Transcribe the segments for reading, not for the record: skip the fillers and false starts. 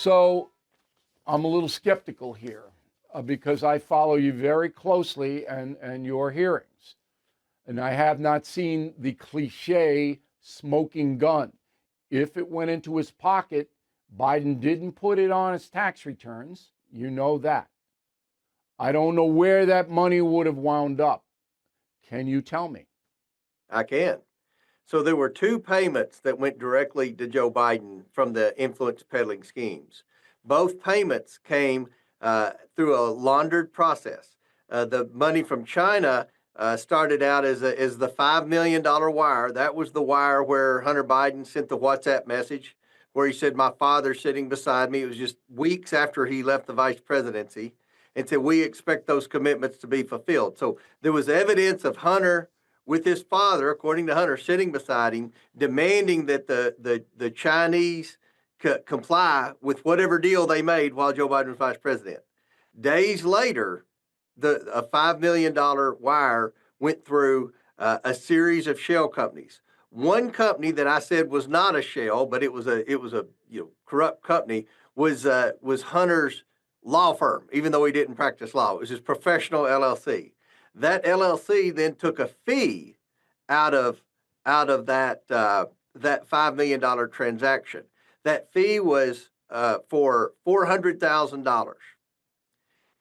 So I'm a little skeptical here because I follow you very closely and your hearings. And I have not seen the cliche smoking gun. If it went into his pocket, Biden didn't put it on his tax returns. You know that. I don't know where that money would have wound up. Can you tell me? I can. So there were two payments that went directly to Joe Biden from the influence peddling schemes. Both payments came through a laundered process. The money from China started out as the $5 million wire. That was the wire where Hunter Biden sent the WhatsApp message where he said, "My father's sitting beside me." It was just weeks after he left the vice presidency, and said, "We expect those commitments to be fulfilled." So there was evidence of Hunter with his father, according to Hunter, sitting beside him, demanding that the Chinese comply with whatever deal they made while Joe Biden was vice president. Days later, a $5 million wire went through a series of shell companies. One company that I said was not a shell, but it was a corrupt company, was Hunter's law firm, even though he didn't practice law. It was his professional LLC. That LLC then took a fee out of that $5 million transaction. That fee was for $400,000.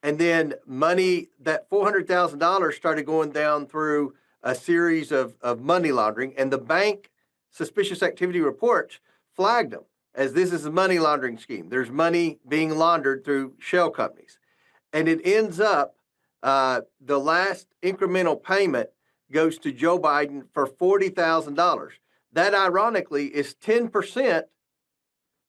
And then that $400,000 started going down through a series of money laundering, and the bank suspicious activity reports flagged them as this is a money laundering scheme. There's money being laundered through shell companies. And it ends up, the last incremental payment goes to Joe Biden for $40,000. That, ironically, is 10%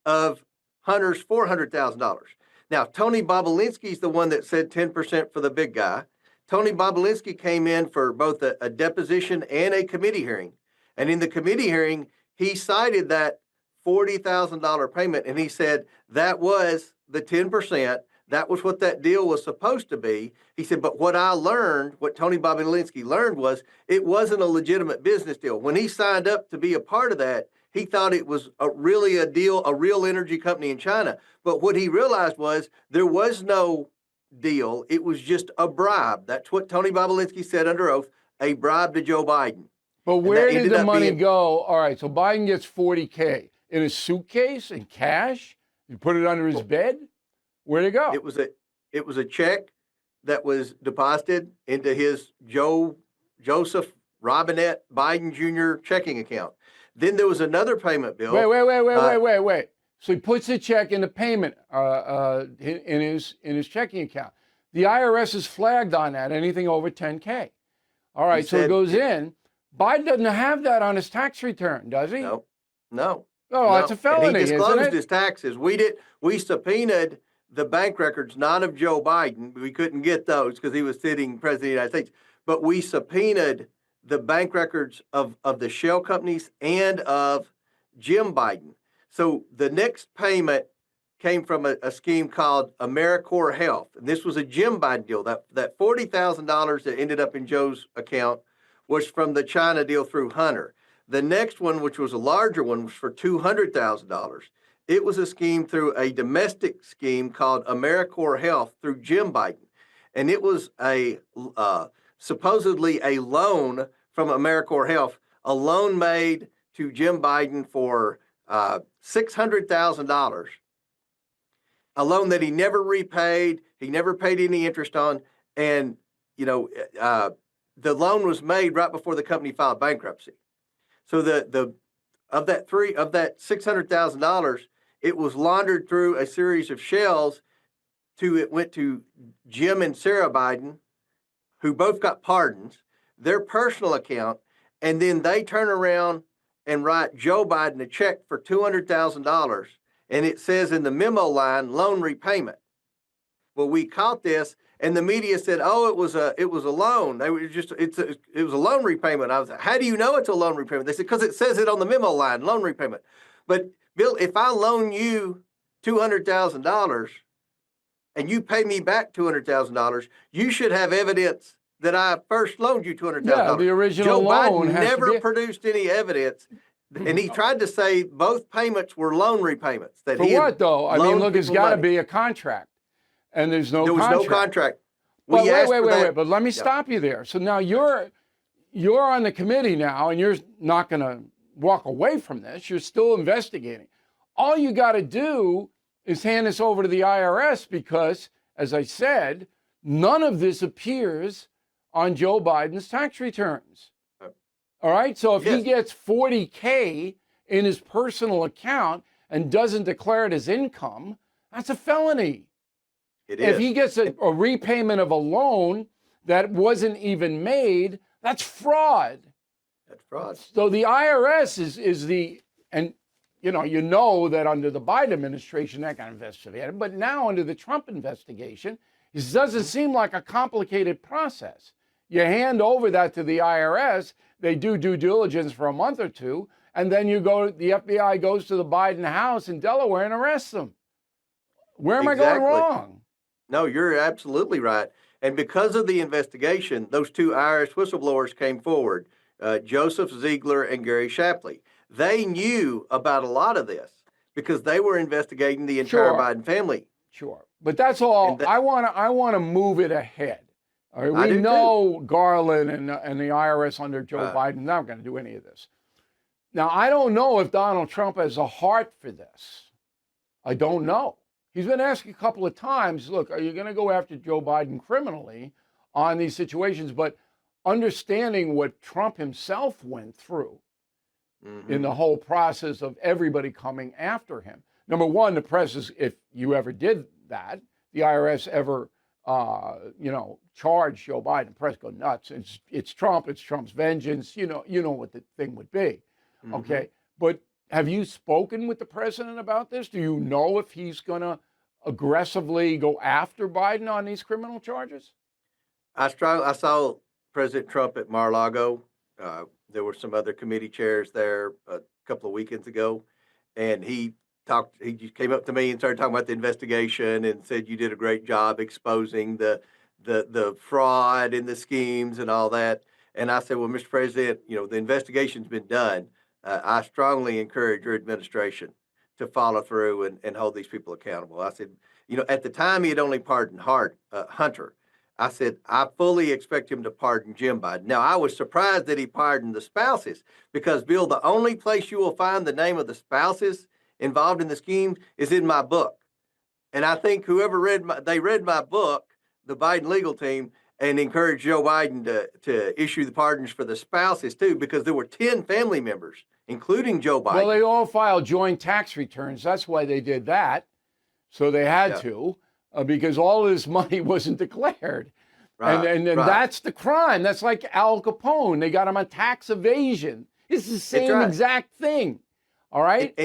of Hunter's $400,000. Now, Tony Bobulinski is the one that said 10% for the big guy. Tony Bobulinski came in for both a deposition and a committee hearing. And in the committee hearing, he cited that $40,000 payment, and he said that was the 10%. That was what that deal was supposed to be. He said, but what Tony Bobulinski learned was it wasn't a legitimate business deal. When he signed up to be a part of that, he thought it was really a deal, a real energy company in China. But what he realized was there was no deal. It was just a bribe. That's what Tony Bobulinski said under oath, a bribe to Joe Biden. But where did the money go? All right, so Biden gets $40K in a suitcase in cash. You put it under his bed. Where'd it go? It was a check that was deposited into his Joseph Robinette Biden Jr. checking account. Then there was another payment bill. Wait. So he puts a check in the payment in his checking account. The IRS is flagged on that, anything over $10K. All right, so it goes in. Biden doesn't have that on his tax return, does he? No. Oh, that's a felony, and he disclosed isn't it? his taxes. We subpoenaed the bank records, not of Joe Biden. We couldn't get those because he was sitting president of the United States. But we subpoenaed the bank records of the shell companies and of Jim Biden. So the next payment came from a scheme called AmeriCorps Health. And this was a Jim Biden deal. That $40,000 that ended up in Joe's account was from the China deal through Hunter. The next one, which was a larger one, was for $200,000. It was a scheme through a domestic scheme called AmeriCorps Health through Jim Biden. And it was supposedly a loan from AmeriCorps Health, a loan made to Jim Biden for $600,000, a loan that he never repaid. He never paid any interest on. And, the loan was made right before the company filed bankruptcy. So of that $600,000, it was laundered through a series of shells it went to Jim and Sarah Biden, who both got pardons, their personal account, and then they turn around and write Joe Biden a check for $200,000, and it says in the memo line, loan repayment. Well, we caught this, and the media said, "Oh, it was a loan. It was a loan repayment." I was like, "How do you know it's a loan repayment?" They said, "Because it says it on the memo line, loan repayment." But Bill, if I loan you $200,000 and you pay me back $200,000, you should have evidence that I first loaned you $200,000. Yeah, the original Joe loan Biden has never to be... produced any evidence And he tried to say both payments were loan repayments. That For he had what, though? I mean, loaned look, there's people got to money. be a contract, and there's no There was contract. no contract. But We asked for that. wait. But let me Yeah. stop you there. So now you're on the committee now, and you're not going to walk away from this. You're still investigating. All you got to do is hand this over to the IRS because, as I said, none of this appears on Joe Biden's tax returns. All right. So if he gets $40K in his personal account and doesn't declare it as income, that's a felony. It If is. he gets a repayment of a loan that wasn't even made, that's fraud. That's fraud. So the IRS is the, and you know that under the Biden administration that got investigated, but now under the Trump investigation, it doesn't seem like a complicated process. You hand over that to the IRS, they do due diligence for a month or two, and then the FBI goes to the Biden house in Delaware and arrests them. Where am I going wrong? No, you're absolutely right. And because of the investigation, those two Irish whistleblowers came forward, Joseph Ziegler and Gary Shapley. They knew about a lot of this because they were investigating the entire Biden family. Sure. But that's all. I want to move it ahead. All right? We know Garland and the IRS under Joe Biden not going to do any of this. Now, I don't know if Donald Trump has a heart for this. I don't know. He's been asked a couple of times, look, are you going to go after Joe Biden criminally on these situations? But understanding what Trump himself went through in the whole process of everybody coming after him. Number one, the press is, if you ever did that, the IRS ever, charged Joe Biden, the press go nuts. It's Trump, it's Trump's vengeance. You know what the thing would be. Okay. But have you spoken with the president about this? Do you know if he's going to aggressively go after Biden on these criminal charges? I saw President Trump at Mar-a-Lago. There were some other committee chairs there a couple of weekends ago, and he just came up to me and started talking about the investigation and said, you did a great job exposing the fraud and the schemes and all that. And I said, well, Mr. President, the investigation's been done. I strongly encourage your administration to follow through and hold these people accountable. I said, at the time he had only pardoned Hunter. I said, I fully expect him to pardon Jim Biden. Now, I was surprised that he pardoned the spouses because, Bill, the only place you will find the name of the spouses involved in the scheme is in my book. And I think whoever read my book, the Biden legal team, and encouraged Joe Biden to issue the pardons for the spouses, too, because there were 10 family members, including Joe Biden. Well, they all filed joint tax returns. That's why they did that. So they had to, because all of this money wasn't declared. Right, and that's the crime. That's like Al Capone. They got him on tax evasion. It's the same exact thing. All right?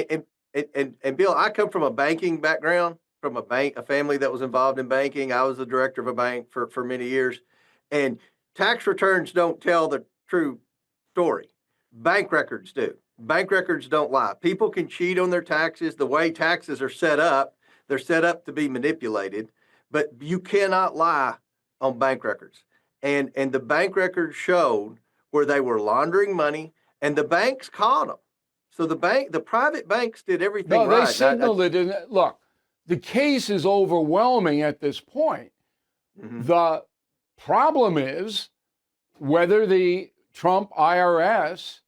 And Bill, I come from a banking background, from a family that was involved in banking. I was the director of a bank for many years. And tax returns don't tell the true story. Bank records do. Bank records don't lie. People can cheat on their taxes. The way taxes are set up, they're set up to be manipulated. But you cannot lie on bank records. And the bank records showed where they were laundering money, and the banks caught them. So the private banks did everything right. No, they signaled it. Look, the case is overwhelming at this point. The problem is whether the Trump IRS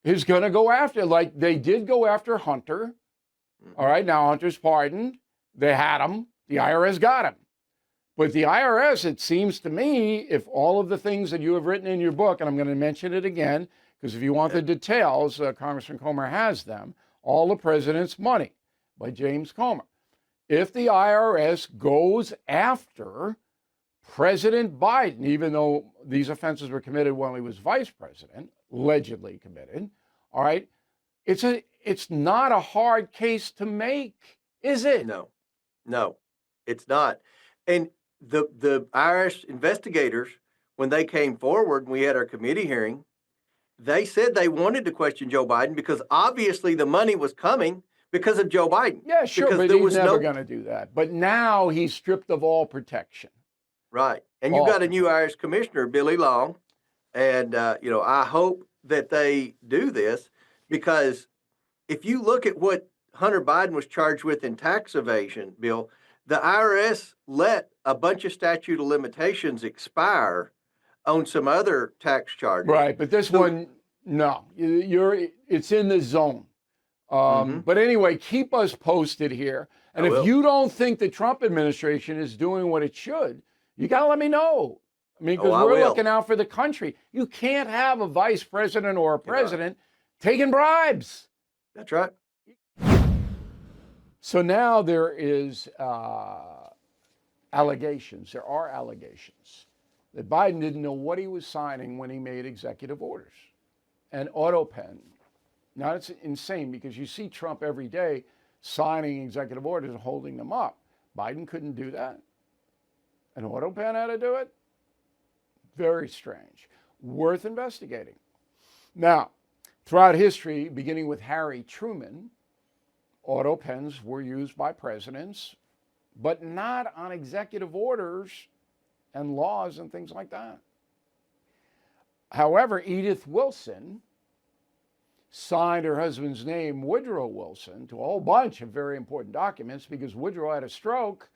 is going to go after, like they did go after Hunter. All right, now Hunter's pardoned. They had him. The IRS got him. But the IRS, it seems to me, if all of the things that you have written in your book, and I'm going to mention it again, because if you want the details, Congressman Comer has them, All the President's Money by James Comer. If the IRS goes after President Biden, even though these offenses were committed while he was vice president, allegedly committed, all right, it's not a hard case to make, is it? No, it's not. And the Irish investigators, when they came forward and we had our committee hearing, they said they wanted to question Joe Biden because obviously the money was coming because of Joe Biden. Yeah, sure, but he's never going to do that. But now he's stripped of all protection. Right. And you've got a new Irish commissioner, Billy Long. And, I hope that they do this because if you look at what Hunter Biden was charged with in tax evasion, Bill, the IRS let a bunch of statute of limitations expire on some other tax charges. Right, but this one, no, it's in the zone. But anyway, keep us posted here. And if you don't think the Trump administration is doing what it should, you got to let me know. I mean, because we're looking out for the country. You can't have a vice president or a president taking bribes. That's right. So now there is allegations. There are allegations that Biden didn't know what he was signing when he made executive orders. And AutoPen. Now, it's insane because you see Trump every day signing executive orders and holding them up. Biden couldn't do that. And AutoPen had to do it. Very strange. Worth investigating. Now, throughout history, beginning with Harry Truman, AutoPens were used by presidents, but not on executive orders and laws and things like that. However, Edith Wilson signed her husband's name, Woodrow Wilson, to a whole bunch of very important documents because Woodrow had a stroke,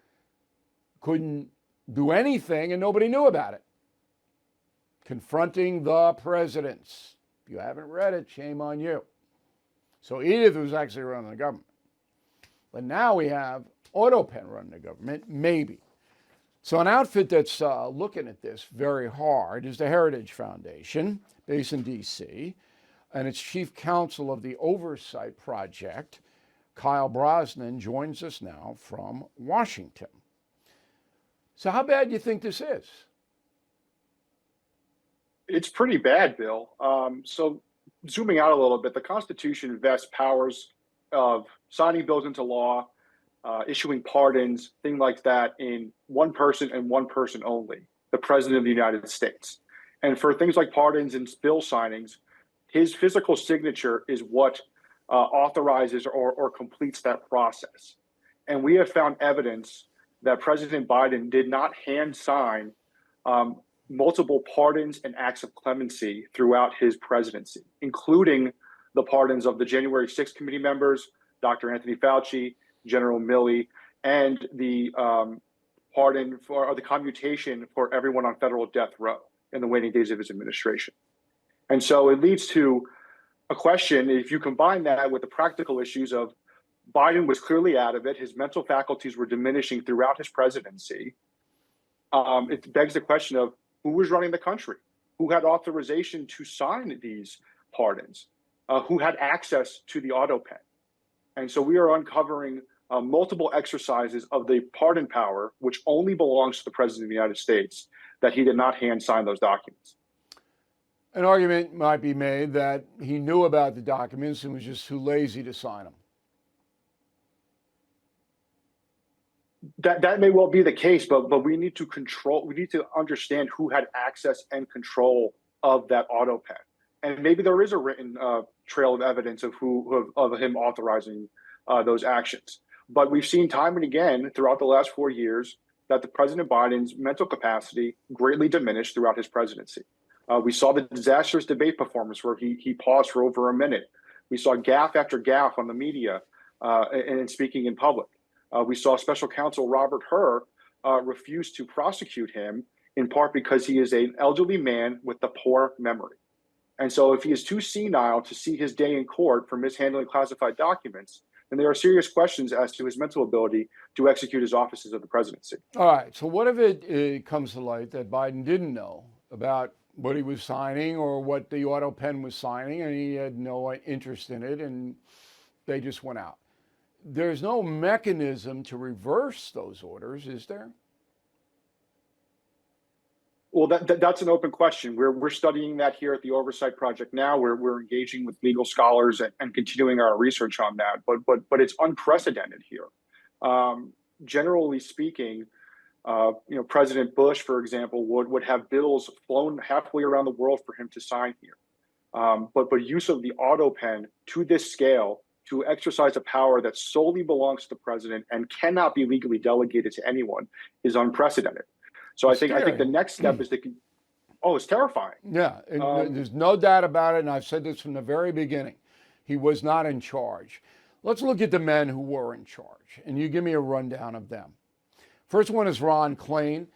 couldn't do anything, and nobody knew about it. Confronting the presidents. If you haven't read it, shame on you. So Edith was actually running the government. But now we have AutoPen running the government, maybe. So an outfit that's looking at this very hard is the Heritage Foundation, based in D.C., and its chief counsel of the Oversight Project, Kyle Brosnan, joins us now from Washington. So how bad do you think this is? It's pretty bad, Bill. So zooming out a little bit, the Constitution vests powers of signing bills into law, issuing pardons, things like that in one person and one person only, the President of the United States. And for things like pardons and bill signings, his physical signature is what authorizes or completes that process. And we have found evidence that President Biden did not hand sign multiple pardons and acts of clemency throughout his presidency, including the pardons of the January 6th committee members, Dr. Anthony Fauci, General Milley, and the pardon for the commutation for everyone on federal death row in the waning days of his administration. And so it leads to a question, if you combine that with the practical issues of Biden was clearly out of it, his mental faculties were diminishing throughout his presidency, it begs the question of who was running the country, who had authorization to sign these pardons, who had access to the AutoPen. And so we are uncovering multiple exercises of the pardon power, which only belongs to the President of the United States, that he did not hand sign those documents. An argument might be made that he knew about the documents and was just too lazy to sign them. That may well be the case, but we need to understand who had access and control of that AutoPen. And maybe there is a written trail of evidence of of him authorizing those actions. But we've seen time and again throughout the last 4 years that the President Biden's mental capacity greatly diminished throughout his presidency. We saw the disastrous debate performance where he paused for over a minute. We saw gaffe after gaffe on the media and speaking in public. We saw Special Counsel Robert Hur refuse to prosecute him, in part because he is an elderly man with a poor memory. And so if he is too senile to see his day in court for mishandling classified documents, then there are serious questions as to his mental ability to execute his offices of the presidency. All right. So what if it comes to light that Biden didn't know about what he was signing or what the AutoPen was signing, and he had no interest in it, and they just went out? There's no mechanism to reverse those orders, is there? Well, that's an open question. We're studying that here at the Oversight Project now. We're engaging with legal scholars and continuing our research on that. But it's unprecedented here. Generally speaking, President Bush, for example, would have bills flown halfway around the world for him to sign here. But use of the AutoPen to this scale to exercise a power that solely belongs to the president and cannot be legally delegated to anyone is unprecedented. So I think the next step is it's terrifying. Yeah, there's no doubt about it, and I've said this from the very beginning. He was not in charge. Let's look at the men who were in charge, and you give me a rundown of them. First one is Ron Klain,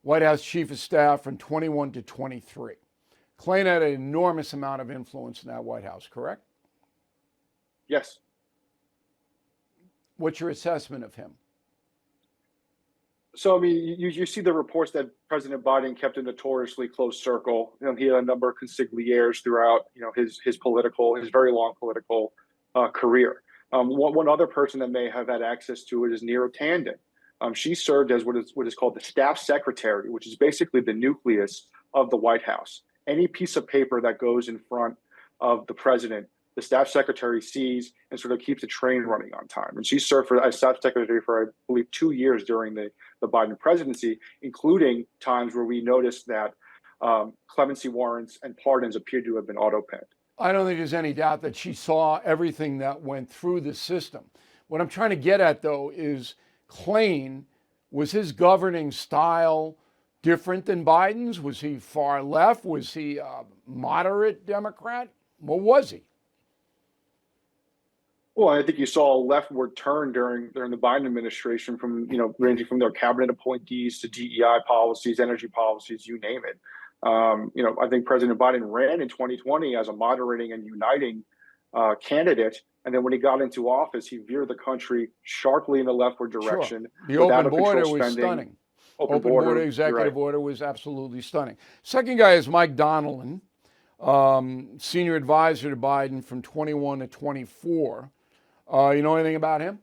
White House Chief of Staff from 21 to 23. Klain had an enormous amount of influence in that White House, correct? Yes. What's your assessment of him? So, I mean, you see the reports that President Biden kept a notoriously close circle. He had a number of consiglières throughout, his very long political career. One other person that may have had access to it is Neera Tanden. She served as what is called the staff secretary, which is basically the nucleus of the White House. Any piece of paper that goes in front of the president, the staff secretary sees and sort of keeps the train running on time. And she served as staff secretary for, I believe, 2 years during the Biden presidency, including times where we noticed that clemency warrants and pardons appeared to have been auto-penned. I don't think there's any doubt that she saw everything that went through the system. What I'm trying to get at, though, is Klain, was his governing style different than Biden's? Was he far left? Was he a moderate Democrat? What was he? Well, I think you saw a leftward turn during the Biden administration, from ranging from their cabinet appointees to DEI policies, energy policies, you name it. I think President Biden ran in 2020 as a moderating and uniting candidate, and then when he got into office, he veered the country sharply in the leftward direction. Sure. The open border was stunning. Open border executive order was absolutely stunning. Second guy is Mike Donilon, senior advisor to Biden from 21 to 24. You know anything about him?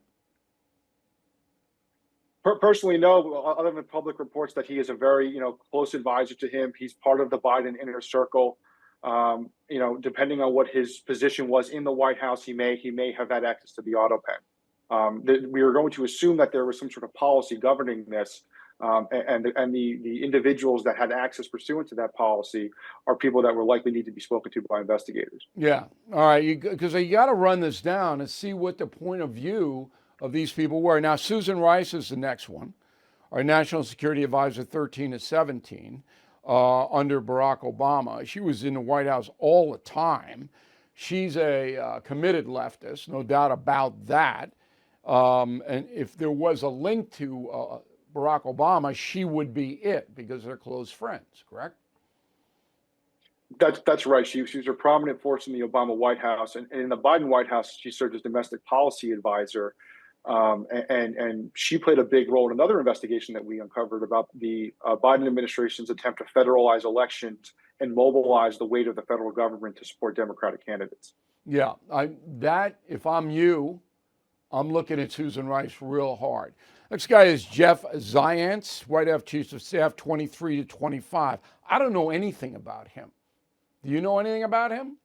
Personally, no. Other than public reports that he is a very, close advisor to him. He's part of the Biden inner circle. Depending on what his position was in the White House, he may have had access to the auto pen. We were going to assume that there was some sort of policy governing this, and the individuals that had access pursuant to that policy are people that will likely need to be spoken to by investigators. Yeah. All right. Because you got to run this down and see what the point of view of these people were. Now, Susan Rice is the next one, our National Security Advisor 13 to 17 under Barack Obama. She was in the White House all the time. She's a committed leftist, no doubt about that. And if there was a link to Barack Obama, she would be it because they're close friends, correct? That's right. She was a prominent force in the Obama White House, and in the Biden White House, she served as domestic policy advisor. And she played a big role in another investigation that we uncovered about the Biden administration's attempt to federalize elections and mobilize the weight of the federal government to support Democratic candidates. Yeah, if I'm you, I'm looking at Susan Rice real hard. Next guy is Jeff Zients, White House Chief of Staff 23 to 25. I don't know anything about him. Do you know anything about him?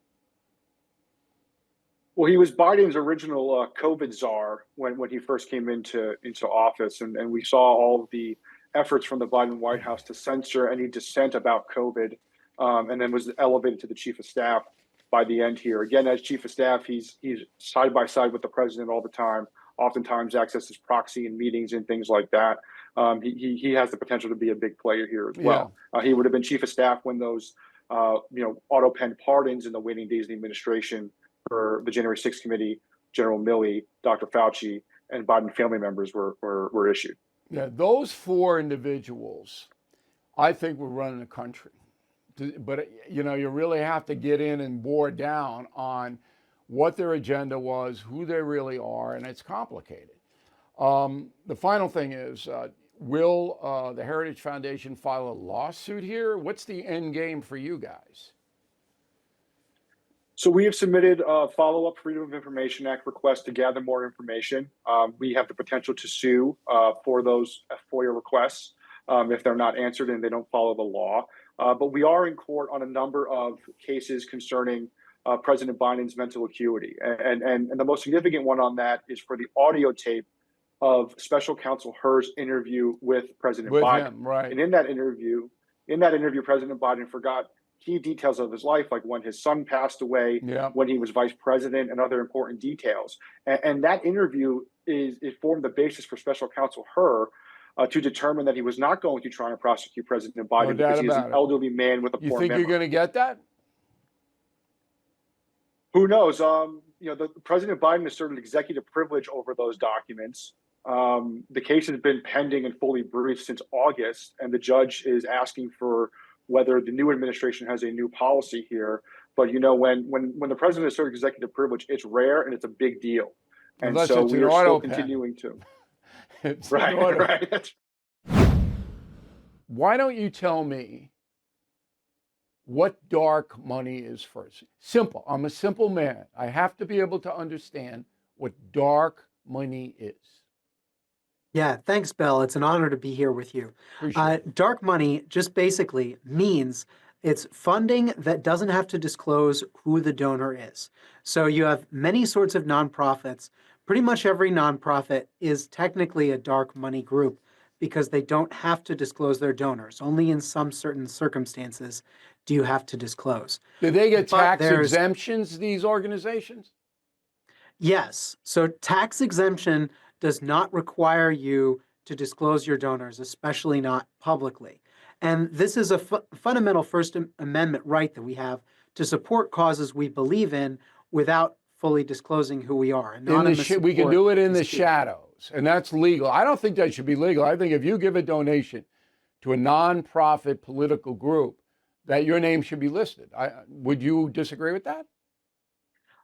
Well, he was Biden's original COVID czar when he first came into office, and we saw all of the efforts from the Biden White House to censor any dissent about COVID, and then was elevated to the chief of staff by the end here. Again, as chief of staff, he's side by side with the president all the time, oftentimes accesses proxy in meetings and things like that. He has the potential to be a big player here as well. Yeah. He would have been chief of staff when those auto-pen pardons in the waning days of the administration for the January 6th committee, General Milley, Dr. Fauci, and Biden family members were issued. Yeah, those four individuals, I think, were running the country. But, you really have to get in and bore down on what their agenda was, who they really are, and it's complicated. The final thing is, will the Heritage Foundation file a lawsuit here? What's the end game for you guys? So we have submitted a follow-up Freedom of Information Act request to gather more information. We have the potential to sue for those FOIA requests if they're not answered and they don't follow the law. But we are in court on a number of cases concerning President Biden's mental acuity. And the most significant one on that is for the audio tape of Special Counsel Hur's interview with President Biden. Him, right. And in that interview, President Biden forgot key details of his life, like when his son passed away, when he was vice president, and other important details. And that interview it formed the basis for Special Counsel Hur to determine that he was not going to try and prosecute President Biden because he is an elderly man with a poor memory. You think you're going to get that? Who knows? The President Biden asserted executive privilege over those documents. The case has been pending and fully briefed since August, and the judge is asking for whether the new administration has a new policy here. But when the president asserts executive privilege, it's rare and it's a big deal, and Unless so it's we an are auto still pen. continuing to. It's Right, an auto- right. That's Why don't you tell me what dark money is first? Simple. I'm a simple man. I have to be able to understand what dark money is. Yeah, thanks, Bill. It's an honor to be here with you. Appreciate it. Dark money just basically means it's funding that doesn't have to disclose who the donor is. So you have many sorts of nonprofits. Pretty much every nonprofit is technically a dark money group because they don't have to disclose their donors. Only in some certain circumstances do you have to disclose. Do they get But tax there's- exemptions, these organizations? Yes. So tax exemption does not require you to disclose your donors, especially not publicly. And this is a fundamental First Amendment right that we have to support causes we believe in without fully disclosing who we are. We can do it in the is key. shadows, and that's legal. I don't think that should be legal. I think if you give a donation to a nonprofit political group, that your name should be listed. Would you disagree with that?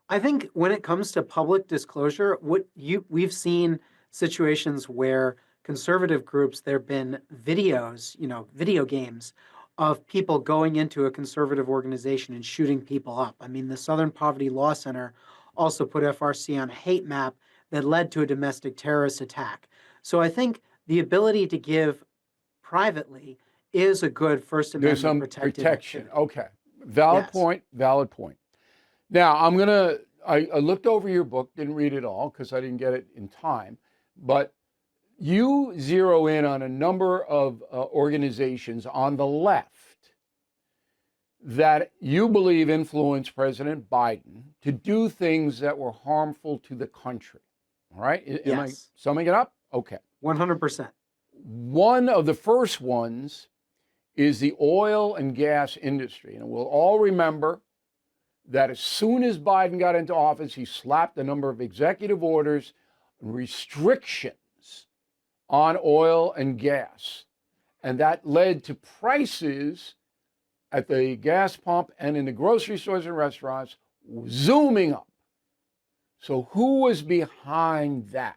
I think when it comes to public disclosure, we've seen situations where conservative groups, there have been videos, video games of people going into a conservative organization and shooting people up. I mean, the Southern Poverty Law Center also put FRC on a hate map that led to a domestic terrorist attack. So I think the ability to give privately is a good First There's some Amendment protected protection. activity. Okay. Valid Yes. point. Valid point. Now, I looked over your book, didn't read it all because I didn't get it in time, but you zero in on a number of organizations on the left that you believe influenced President Biden to do things that were harmful to the country. All right? Am I Yes. summing it up? Okay. 100%. One of the first ones is the oil and gas industry. And we'll all remember that as soon as Biden got into office, he slapped a number of executive orders and restrictions on oil and gas. And that led to prices at the gas pump and in the grocery stores and restaurants zooming up. So who was behind that?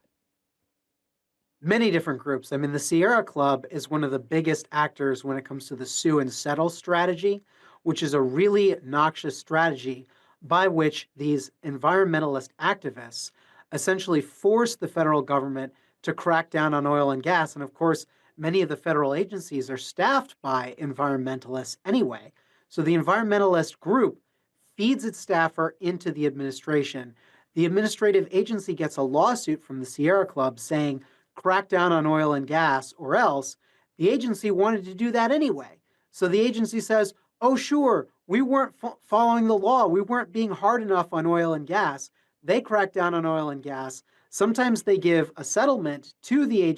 Many different groups. I mean, the Sierra Club is one of the biggest actors when it comes to the sue and settle strategy, which is a really noxious strategy by which these environmentalist activists essentially force the federal government to crack down on oil and gas. And of course, many of the federal agencies are staffed by environmentalists anyway. So the environmentalist group feeds its staffer into the administration. The administrative agency gets a lawsuit from the Sierra Club saying, crack down on oil and gas, or else the agency wanted to do that anyway. So the agency says, oh, sure, we weren't following the law. We weren't being hard enough on oil and gas. They crack down on oil and gas. Sometimes they give a settlement to the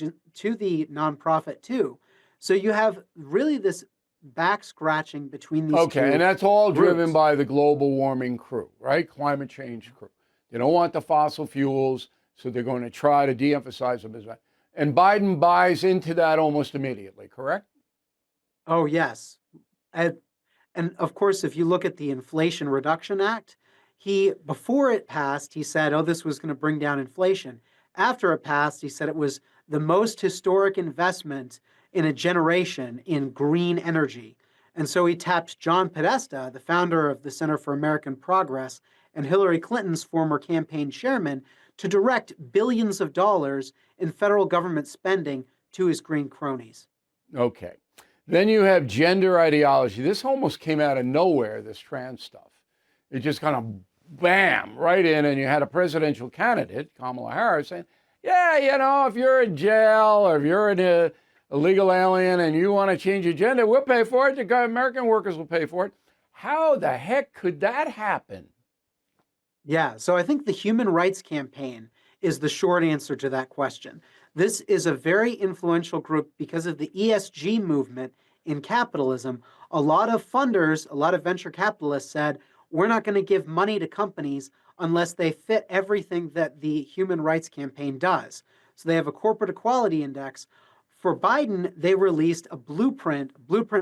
nonprofit too. So you have really this back scratching between these two. Okay, and that's all driven groups. by the global warming crew, right? Climate change crew. They don't want the fossil fuels, so they're going to try to de-emphasize them as well. And Biden buys into that almost immediately, correct? Oh, yes. And of course, if you look at the Inflation Reduction Act, before it passed, he said, oh, this was going to bring down inflation. After it passed, he said it was the most historic investment in a generation in green energy. And so he tapped John Podesta, the founder of the Center for American Progress, and Hillary Clinton's former campaign chairman, to direct billions of dollars in federal government spending to his green cronies. Okay. Then you have gender ideology. This almost came out of nowhere, this trans stuff. It just kind of bam, right in, and you had a presidential candidate, Kamala Harris, saying, yeah, if you're in jail or if you're an illegal alien and you want to change your gender, we'll pay for it. The American workers will pay for it. How the heck could that happen? Yeah, so I think the Human Rights Campaign is the short answer to that question. This is a very influential group because of the ESG movement in capitalism. A lot of funders, a lot of venture capitalists said, we're not going to give money to companies unless they fit everything that the Human Rights Campaign does. So they have a corporate equality index. For Biden, they released a blueprint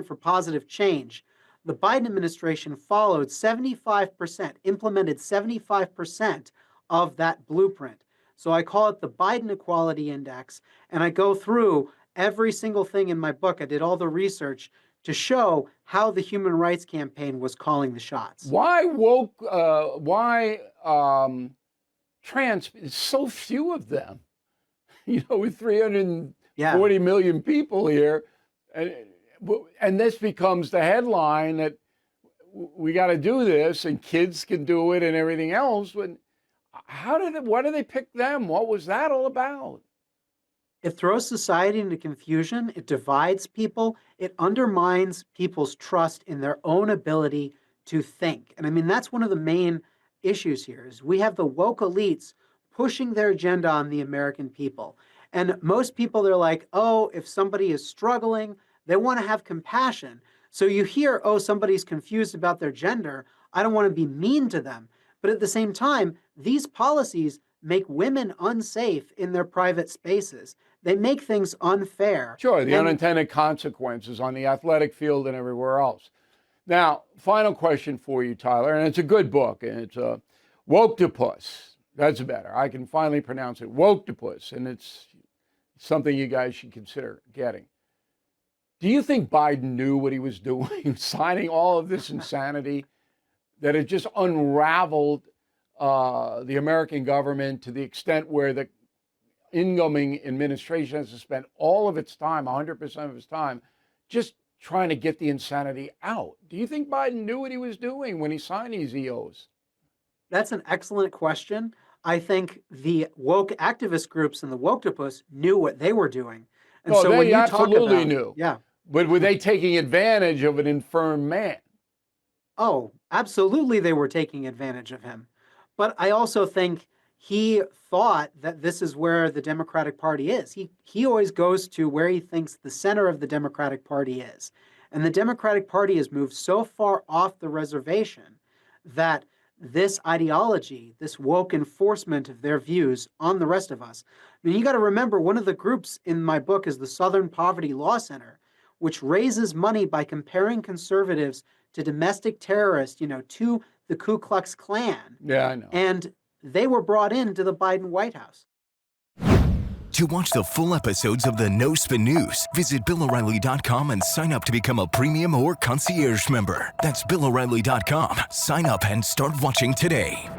for positive change. The Biden administration followed 75%, implemented 75% of that blueprint. So I call it the Biden Equality Index, and I go through every single thing in my book. I did all the research to show how the Human Rights Campaign was calling the shots. Why woke? Why trans? So few of them. With 340 million people here, and this becomes the headline that we got to do this, and kids can do it, and everything else. Why do they pick them? What was that all about? It throws society into confusion. It divides people. It undermines people's trust in their own ability to think. And I mean, that's one of the main issues here is we have the woke elites pushing their agenda on the American people. And most people, they're like, oh, if somebody is struggling, they want to have compassion. So you hear, oh, somebody's confused about their gender. I don't want to be mean to them. But at the same time, these policies make women unsafe in their private spaces. They make things unfair. Sure, the unintended consequences on the athletic field and everywhere else. Now, final question for you, Tyler, and it's a good book, and it's Woke-topus. That's better. I can finally pronounce it, Woke-topus, and it's something you guys should consider getting. Do you think Biden knew what he was doing, signing all of this insanity, that it just unraveled the American government to the extent where the incoming administration has to spend all of its time, 100% of its time, just trying to get the insanity out? Do you think Biden knew what he was doing when he signed these EOs? That's an excellent question. I think the woke activist groups and the Woke-topus knew what they were doing. And no, so they when you absolutely talk about, knew. Yeah. But were they taking advantage of an infirm man? Oh, absolutely they were taking advantage of him. But I also think he thought that this is where the Democratic Party is. He always goes to where he thinks the center of the Democratic Party is. And the Democratic Party has moved so far off the reservation that this ideology, this woke enforcement of their views on the rest of us. I mean, you got to remember, one of the groups in my book is the Southern Poverty Law Center, which raises money by comparing conservatives to domestic terrorists, to the Ku Klux Klan. Yeah, I know. And they were brought into the Biden White House. To watch the full episodes of the No Spin News, visit BillO'Reilly.com and sign up to become a premium or concierge member. That's BillO'Reilly.com. Sign up and start watching today.